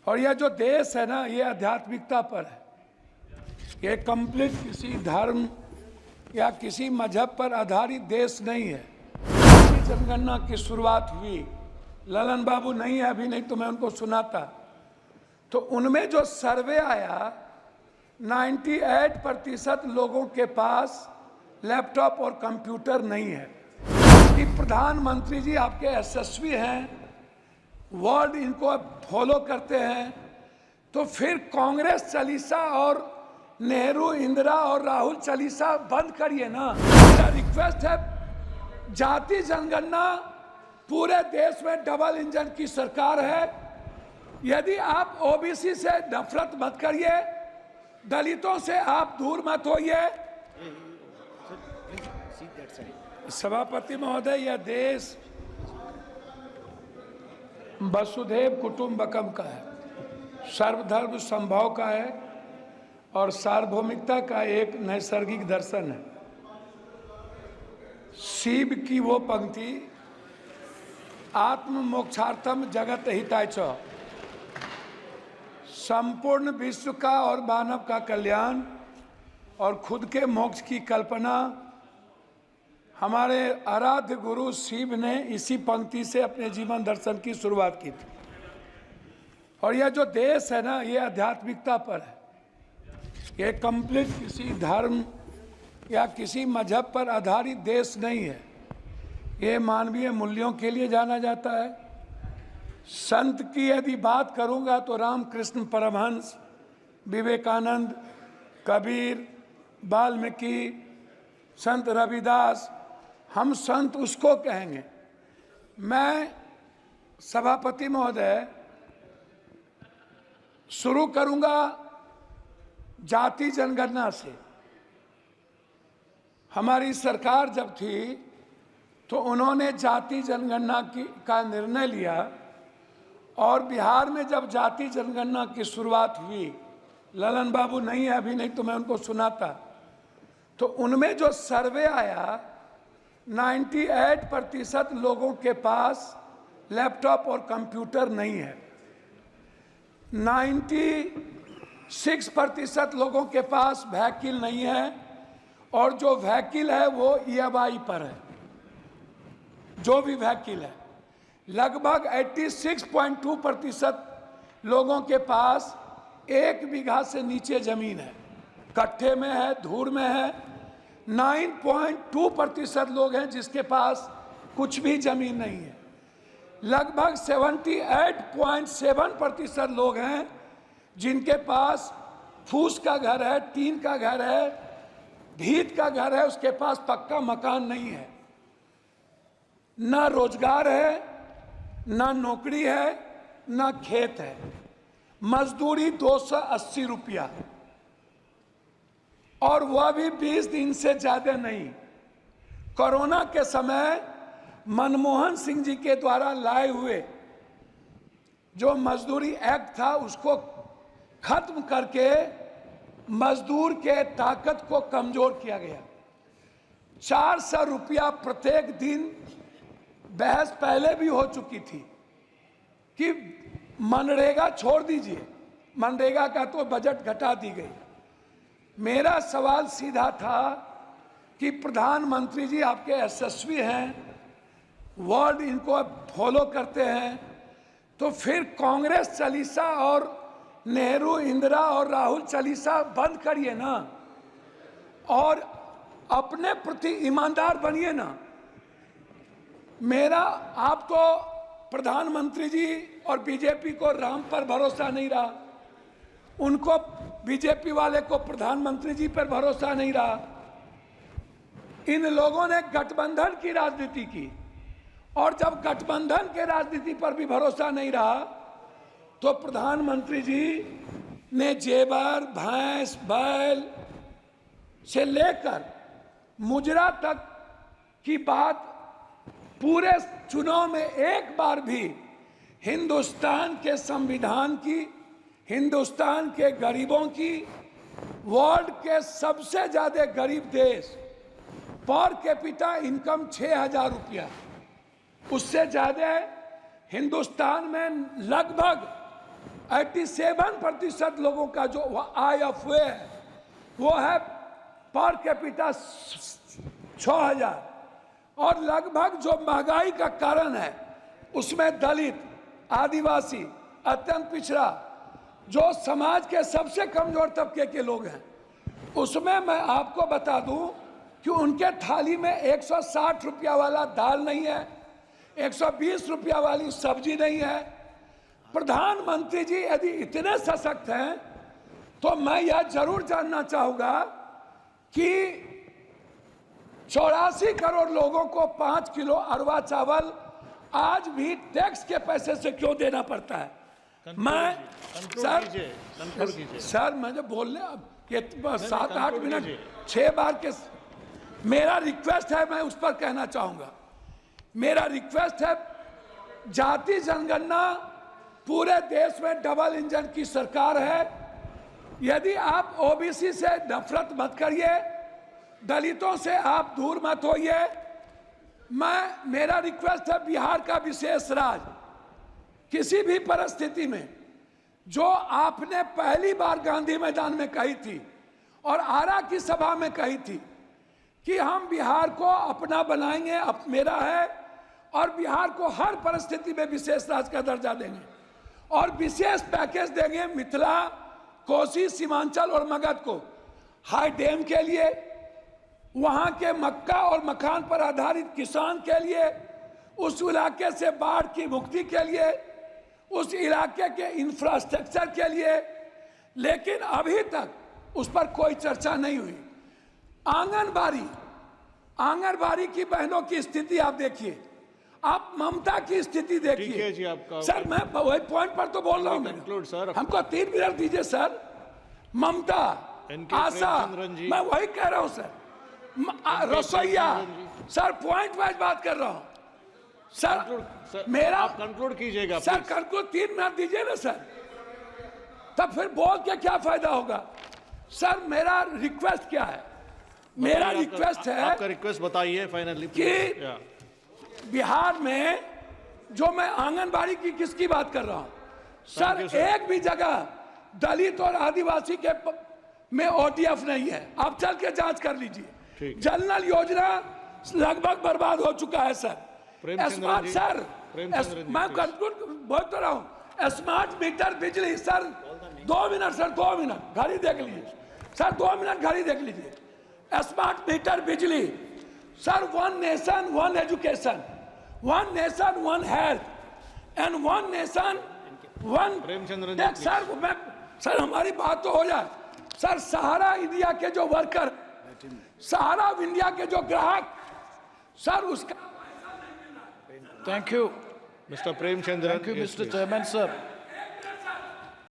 और यह जो देश है ना, ये आध्यात्मिकता पर है। ये कंप्लीट किसी धर्म या किसी मजहब पर आधारित देश नहीं है। जनगणना की शुरुआत हुई, ललन बाबू नहीं है अभी, नहीं तो मैं उनको सुनाता। तो उनमें जो सर्वे आया, 98% लोगों के पास लैपटॉप और कंप्यूटर नहीं है। कि प्रधानमंत्री जी आपके यशस्वी हैं, वर्ड इनको फॉलो करते हैं, तो फिर कांग्रेस चालीसा और नेहरू इंदिरा और राहुल चालीसा बंद करिए ना। मेरा रिक्वेस्ट है, जाति जनगणना पूरे देश में डबल इंजन की सरकार है। यदि आप ओबीसी से नफरत मत करिए, दलितों से आप दूर मत होइए। सभापति महोदय, यह देश वसुधैव कुटुंबकम का है, सर्वधर्म संभव का है और सार्वभौमिकता का एक नैसर्गिक दर्शन है। शिव की वो पंक्ति, आत्म मोक्षार्थम जगत हिताय च, संपूर्ण विश्व का और मानव का कल्याण और खुद के मोक्ष की कल्पना हमारे आराध्य गुरु शिव ने इसी पंक्ति से अपने जीवन दर्शन की शुरुआत की थी। और यह जो देश है ना, ये आध्यात्मिकता पर है। ये कंप्लीट किसी धर्म या किसी मजहब पर आधारित देश नहीं है। ये मानवीय मूल्यों के लिए जाना जाता है। संत की यदि बात करूंगा तो रामकृष्ण परमहंस, विवेकानंद, कबीर, वाल्मीकि, संत रविदास, हम संत उसको कहेंगे। मैं सभापति महोदय शुरू करूंगा जाति जनगणना से। हमारी सरकार जब थी तो उन्होंने जाति जनगणना का निर्णय लिया, और बिहार में जब जाति जनगणना की शुरुआत हुई, ललन बाबू नहीं है अभी, नहीं तो मैं उनको सुनाता। तो उनमें जो सर्वे आया, 98% लोगों के पास लैपटॉप और कंप्यूटर नहीं है। 96% लोगों के पास व्हीकल नहीं है, और जो व्हीकल है वो EMI पर है। जो भी व्हीकल है, लगभग 86.2% लोगों के पास 1 बीघा से नीचे जमीन है, कट्ठे में है, धूर में है। 9.2% लोग हैं जिसके पास कुछ भी जमीन नहीं है। लगभग 78.7% लोग हैं जिनके पास फूस का घर है, टीन का घर है, भीत का घर है, उसके पास पक्का मकान नहीं है। ना रोजगार है, ना नौकरी है, ना खेत है। मजदूरी 280 रुपया, और वह भी 20 दिन से ज्यादा नहीं। कोरोना के समय मनमोहन सिंह जी के द्वारा लाए हुए जो मजदूरी एक्ट था, उसको खत्म करके मजदूर के ताकत को कमजोर किया गया। 400 रुपया प्रत्येक दिन। बहस पहले भी हो चुकी थी कि मनरेगा छोड़ दीजिए, मनरेगा का तो बजट घटा दी गई। मेरा सवाल सीधा था कि प्रधानमंत्री जी आपके यशस्वी हैं, वर्ड इनको फॉलो करते हैं, तो फिर कांग्रेस चालीसा और नेहरू इंदिरा और राहुल चालीसा बंद करिए ना, और अपने प्रति ईमानदार बनिए ना। आप तो प्रधानमंत्री जी और बीजेपी को राम पर भरोसा नहीं रहा, उनको बीजेपी वाले को प्रधानमंत्री जी पर भरोसा नहीं रहा। इन लोगों ने गठबंधन की राजनीति की, और जब गठबंधन के राजनीति पर भी भरोसा नहीं रहा तो प्रधानमंत्री जी ने जेवर, भैंस, बैल से लेकर मुजरा तक की बात, पूरे चुनाव में एक बार भी हिंदुस्तान के संविधान की, हिंदुस्तान के गरीबों की, वर्ल्ड के सबसे ज्यादा गरीब देश, पर कैपिटा इनकम 6000 रुपया, उससे ज्यादा हिंदुस्तान में लगभग 87% लोगों का जो IFA है वो है पर कैपिटा 6,000, और लगभग जो महंगाई का कारण है उसमें दलित, आदिवासी, अत्यंत पिछड़ा, जो समाज के सबसे कमजोर तबके के लोग हैं, उसमें मैं आपको बता दूं कि उनके थाली में 160 रुपया वाला दाल नहीं है, 120 रुपया वाली सब्जी नहीं है। प्रधानमंत्री जी यदि इतने सशक्त हैं तो मैं यह जरूर जानना चाहूंगा कि 84 करोड़ लोगों को 5 किलो अरवा चावल आज भी टैक्स के पैसे से क्यों देना पड़ता है? मैं सर मुझे बोलने अब 7-8 मिनट 6 बार के मेरा रिक्वेस्ट है, मैं उस पर कहना चाहूंगा। मेरा रिक्वेस्ट है, जाति जनगणना पूरे देश में डबल इंजन की सरकार है। यदि आप ओबीसी से नफरत मत करिए, दलितों से आप दूर मत होइए। मेरा रिक्वेस्ट है, बिहार का विशेष राज किसी भी परिस्थिति में, जो आपने पहली बार गांधी मैदान में कही थी और आरा की सभा में कही थी कि हम बिहार को अपना बनाएंगे, मेरा है, और बिहार को हर परिस्थिति में विशेष राज्य का दर्जा देंगे और विशेष पैकेज देंगे मिथिला, कोसी, सीमांचल और मगध को हाई डैम के लिए, वहां के मक्का और मखान पर आधारित किसान के लिए, उस इलाके से बाढ़ की मुक्ति के लिए, उस इलाके के इंफ्रास्ट्रक्चर के लिए। लेकिन अभी तक उस पर कोई चर्चा नहीं हुई। आंगनबाड़ी की बहनों की स्थिति आप देखिए, आप ममता की स्थिति देखिए। सर मैं वही पॉइंट पर तो बोल रहा हूँ, हमको 3 मिनट दीजिए सर। ममता, आशा, मैं वही कह रहा हूँ सर। रसोईया, सर पॉइंट वाइज बात कर रहा हूँ सर। मेरा आप कंक्लूड कीजिएगा सर, कंक्लूड 3 मिनट दीजिए ना सर, तब फिर बोल के क्या फायदा होगा। सर मेरा रिक्वेस्ट क्या है? मेरा रिक्वेस्ट है, आपका रिक्वेस्ट बताइए फाइनली कि बिहार में जो मैं आंगनबाड़ी की किसकी बात कर रहा हूं सर, एक भी जगह दलित और आदिवासी के में OTF नहीं है। आप चल के जांच कर लीजिए। जनरल योजना लगभग बर्बाद हो चुका है सर। स्मार्ट सर, मैं कंक्लूड बोल तो रहा हूं, स्मार्ट मीटर बिजली सर, 2 मिनट सर, 2 मिनट घड़ी देख लीजिए सर, 2 मिनट घड़ी देख लीजिए। स्मार्ट मीटर बिजली sir, 1 nation 1 education, 1 nation 1 health and 1 nation 1 tax. Sir हमारी बात तो हो जाए सर। सहारा इंडिया के जो वर्कर, सहारा इंडिया के जो ग्राहक सर, उसका thank you mister Premchandra. Thank you mister chairman sir.